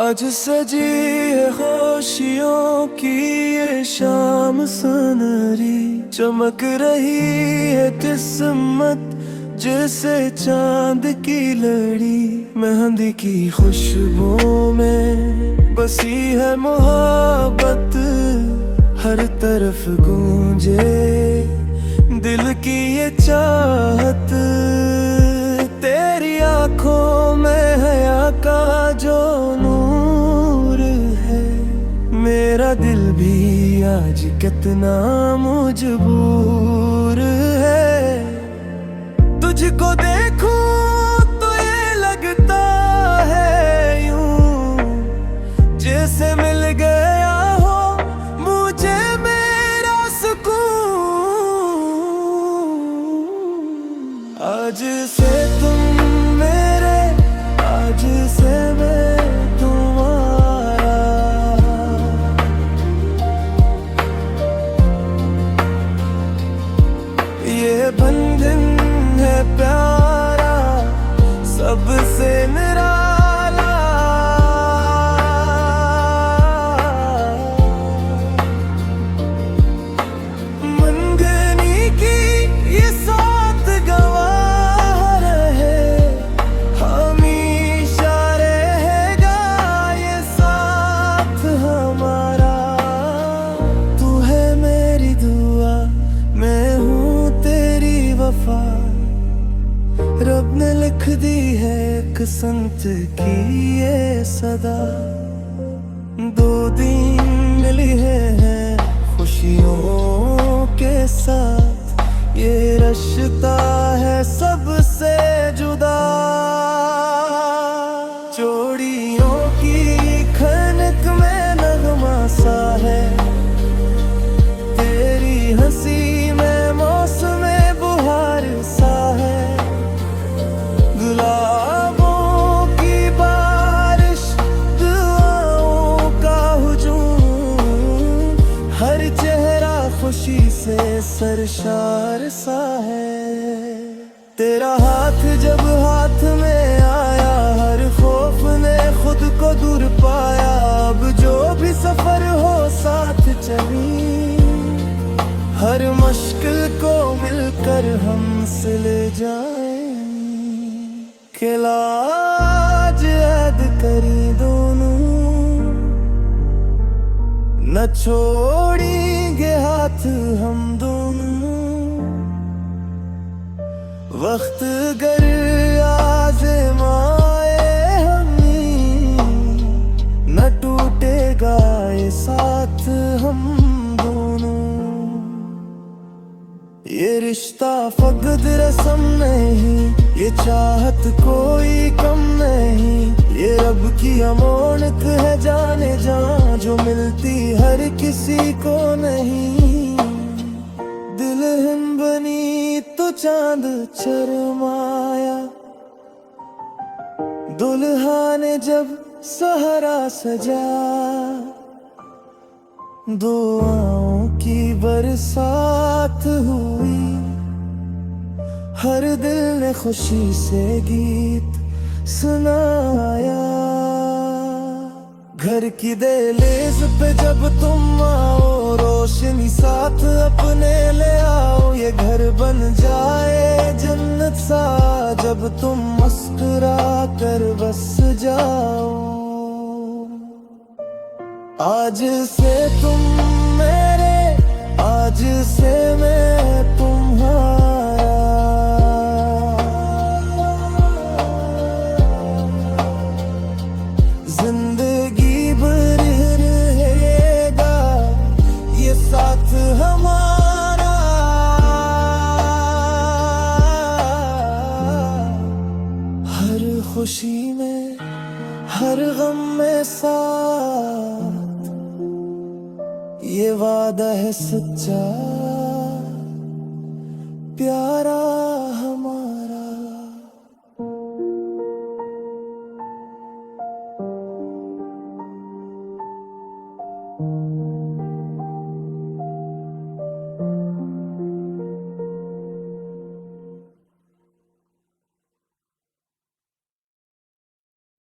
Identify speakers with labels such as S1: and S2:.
S1: आज सजी है खुशियों की ये शाम सुनहरी, चमक रही है किस्मत जैसे चांद की लड़ी। मेहंदी की खुशबू में बसी है मोहब्बत, हर तरफ गूंजे दिल की ये चाहत। तेरी आंखों में हया का जो नूर है, मेरा दिल भी आज कितना मजबूर है। तुझको देखूं तो ये लगता है यूं जैसे मिल गया हो मुझे मेरा सुकून। आज से तुम मेरे, आज से मैं तुम्हारा। ये बंधन है प्यारा, सबसे निराला। मंगनी की ये साथ गवाह रहे, हमेशा रहेगा ये साथ हमारा। तू है मेरी दुआ, मैं हूँ तेरी वफा। रब ने लिख दी है एक संत की ये सदा। दो दिन मिली है खुशियों के साथ, ये रिश्ता है सबसे जुदा। चोड़ियों की खनक में नगमा सा है, तेरी हंसी में मौसम बुहार सा है। गुलाबों की बारिश, दुआओं का हुजूम, हर चेहरा खुशी से सरशार सा है। तेरा हाथ जब हाथ में आया, हर खौफ ने खुद को दूर पाया। अब जो भी सफर हो साथ चली, हर मुश्किल को मिलकर हम सिल जाएं। कि लाज ऐद करी दोनों, न छोड़ेंगे हाथ हम दोनों। वक्त गर आज़माए हमें, न टूटेगा ये साथ हम दोनों। ये रिश्ता फकत रस्म नहीं, ये चाहत कोई कम नहीं। ये रब की अमानत है जाने जा, जो मिलती हर किसी को नहीं। दुल्हन बनी तो चांद शर्माया, दुल्हा ने जब सहरा सजा। दुआओं की बरसात हुई, हर दिल ने खुशी से गीत सुनाया। घर की दहलीज पे जब तुम आओ, रोशनी साथ अपने ले आओ। ये घर बन जाए जन्नत सा, जब तुम मुस्कुरा कर बस जाओ। आज से तुम मेरे, आज से मैं तुम्हारा। जिंदगी भर रहेगा ये साथ हमारा। हर खुशी में, हर गम में साथ, ये वादा है सच्चा प्यारा।